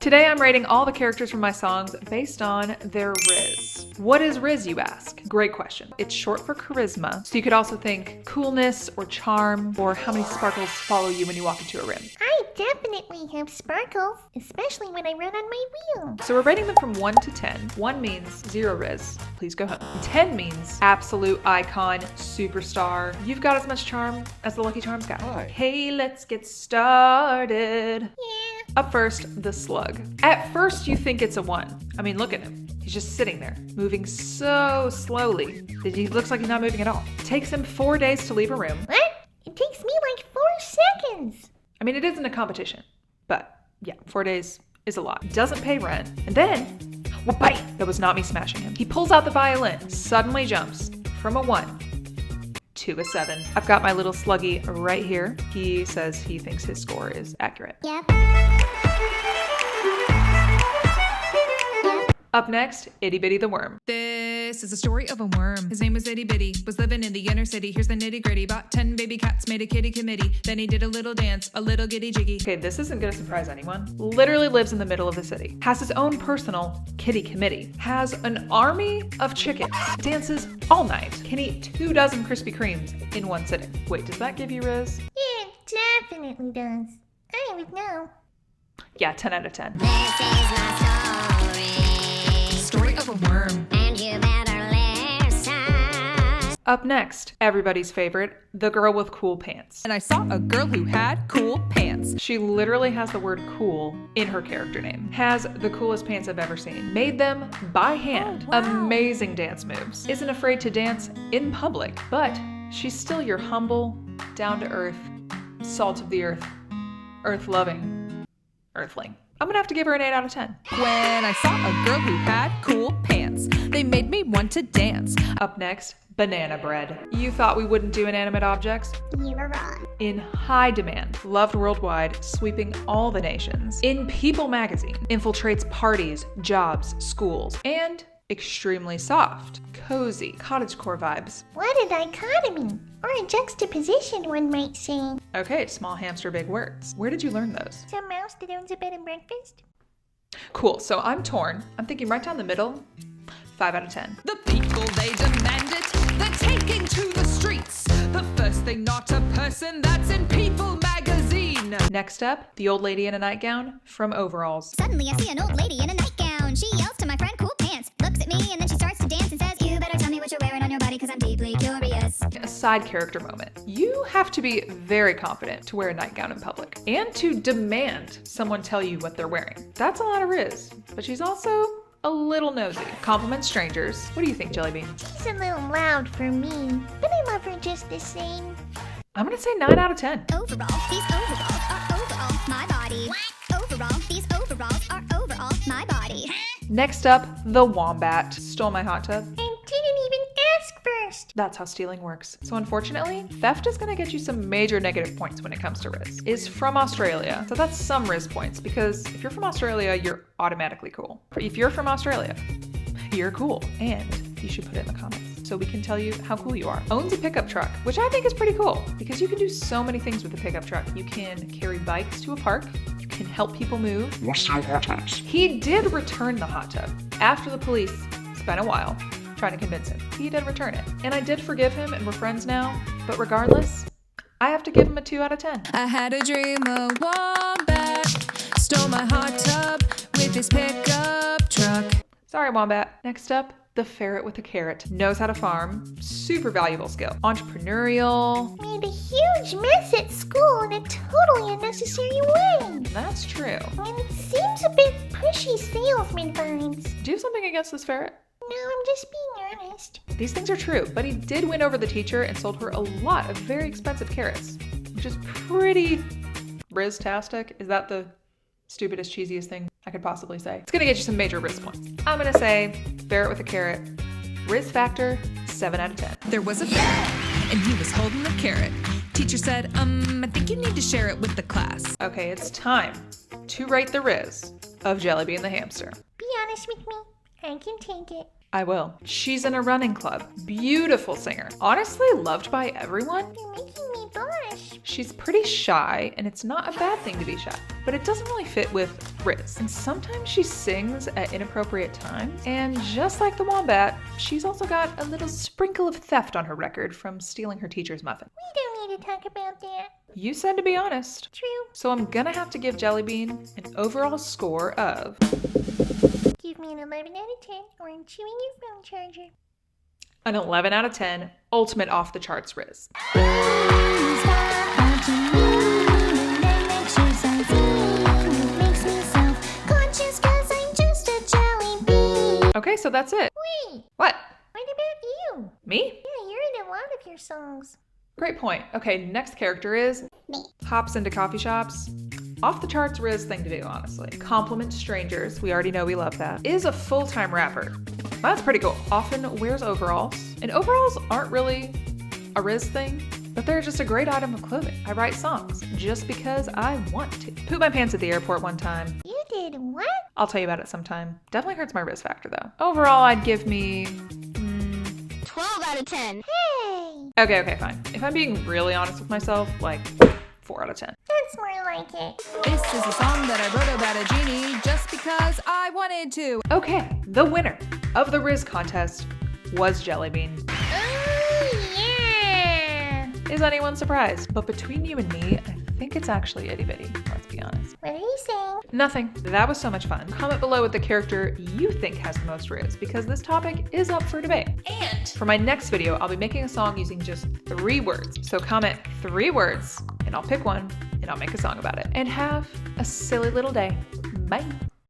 Today I'm rating all the characters from my songs based on their Rizz. What is Rizz, you ask? Great question. It's short for charisma, so you could also think coolness or charm or how many sparkles follow you when you walk into a room. I definitely have sparkles, especially when I run on my wheel. So we're rating them from 1 to 10. 1 means zero Rizz, please go home. 10 means absolute icon, superstar. You've got as much charm as the Lucky Charms guy. Hi. Hey, let's get started. Yeah. Up first, the slug. At first you think it's a 1. I mean, look at him. He's just sitting there, moving so slowly that he looks like he's not moving at all. Takes him 4 days to leave a room. What? It takes me like 4 seconds. I mean, it isn't a competition, but yeah, 4 days is a lot. Doesn't pay rent. And then, well, bite! That was not me smashing him. He pulls out the violin, suddenly jumps from a 1 to a 7. I've got my little sluggy right here. He says he thinks his score is accurate. Yep. Up next, Itty Bitty the worm. This is the story of a worm. His name was Itty Bitty, was living in the inner city. Here's the nitty gritty. Bought 10 baby cats, made a kitty committee. Then he did a little dance, a little giddy jiggy. Okay, this isn't gonna surprise anyone. Literally lives in the middle of the city. Has his own personal kitty committee. Has an army of chickens. Dances all night. Can eat 2 dozen Krispy Kremes in one sitting. Wait, does that give you Rizz? It definitely does. I would know. Yeah, 10 out of 10. This is my story, Story of a worm. and you better listen. Up next, everybody's favorite, the girl with cool pants. And I saw a girl who had cool pants. She literally has the word cool in her character name. Has the coolest pants I've ever seen. Made them by hand. Oh, wow. Amazing dance moves. Isn't afraid to dance in public, but she's still your humble, down-to-earth, salt of the earth-loving earthling. I'm gonna have to give her an 8 out of 10. When I saw a girl who had cool pants, they made me want to dance. Up next, banana bread. You thought we wouldn't do inanimate objects? You were wrong. In high demand, loved worldwide, sweeping all the nations. In People magazine, infiltrates parties, jobs, schools, and extremely soft, cozy, cottagecore vibes. What a dichotomy, or a juxtaposition, one might say. Okay, small hamster, big words. Where did you learn those? Some mouse that owns a bed and breakfast. Cool, so I'm torn. I'm thinking right down the middle, 5 out of 10. The people, they demand it. They're taking to the streets. But first they not a person that's in People magazine. Next up, the old lady in a nightgown from Overalls. Suddenly I see an old lady in a nightgown. She yells to my friend Cool Pants, looks at me, and then she starts to dance and says, you better tell me what you're wearing on your body, cause I'm deeply curious. A side character moment. You have to be very confident to wear a nightgown in public and to demand someone tell you what they're wearing. That's a lot of Rizz, but she's also a little nosy. Compliments strangers. What do you think, Jellybean? She's a little loud for me, but I love her just the same. I'm gonna say 9 out of 10. Overall, these overalls are overall my body. Overall, these overalls are overall my body. Next up, the wombat. Stole my hot tub. I didn't even ask first. That's how stealing works. So unfortunately, theft is gonna get you some major negative points when it comes to Rizz. Is from Australia, so that's some Rizz points, because if you're from Australia, you're automatically cool. If you're from Australia, you're cool, and you should put it in the comments so we can tell you how cool you are. Owns a pickup truck, which I think is pretty cool, because you can do so many things with a pickup truck. You can carry bikes to a park, you can help people move. What's your hot tubs? He did return the hot tub after the police spent a while trying to convince him. He did return it. And I did forgive him, and we're friends now, but regardless, I have to give him a 2 out of 10. I had a dream a wombat stole my hot tub with his pickup truck. Sorry, wombat. Next up, the ferret with a carrot. Knows how to farm. Super valuable skill. Entrepreneurial. Made a huge mess at school in a totally unnecessary way. That's true. And it seems a bit pushy salesman vibes. Do you have something against this ferret? No, I'm just being honest. These things are true, but he did win over the teacher and sold her a lot of very expensive carrots, which is pretty Rizz-tastic. Is that the stupidest, cheesiest thing I could possibly say? It's gonna get you some major Rizz points. I'm gonna say ferret with a carrot. Rizz factor, 7 out of 10. There was a ferret, and he was holding a carrot. Teacher said, I think you need to share it with the class. Okay, it's time to rate the Rizz of Jellybean the hamster. Be honest with me. I can take it. I will. She's in a running club. Beautiful singer. Honestly, loved by everyone. You're making me blush. She's pretty shy, and it's not a bad thing to be shy, but it doesn't really fit with Rizz. And sometimes she sings at inappropriate times, and just like the wombat, she's also got a little sprinkle of theft on her record from stealing her teacher's muffin. We don't need to talk about that. You said to be honest. True. So I'm gonna have to give Jellybean an overall score of... Give me an 11 out of 10 or I'm chewing your phone charger. an 11 out of 10, ultimate off the charts Rizz. Okay, so that's it. Wait, What? what about you? Me? Yeah, you're in a lot of your songs. Great point. Okay, next character is Me. hops into coffee shops. Off the charts Rizz thing to do, honestly. Compliment strangers, we already know we love that. Is a full-time rapper. That's pretty cool. Often wears overalls. And overalls aren't really a Rizz thing, but they're just a great item of clothing. I write songs just because I want to. Pooped my pants at the airport one time. You did what? I'll tell you about it sometime. Definitely hurts my Rizz factor though. Overall, I'd give me 12 out of 10. Hey, okay, fine. If I'm being really honest with myself, like 4 out of 10. that's more like it. This is a song that I wrote about a genie just because I wanted to. Okay, the winner of the Rizz contest was Jellybean. Oh, yeah. Is anyone surprised? But between you and me, I think it's actually Itty Bitty, let's be honest. What are you saying? Nothing. That was so much fun. Comment below with the character you think has the most Rizz, because this topic is up for debate. And for my next video, I'll be making a song using just 3 words. So comment 3 words, and I'll pick one, and I'll make a song about it. And have a silly little day. Bye.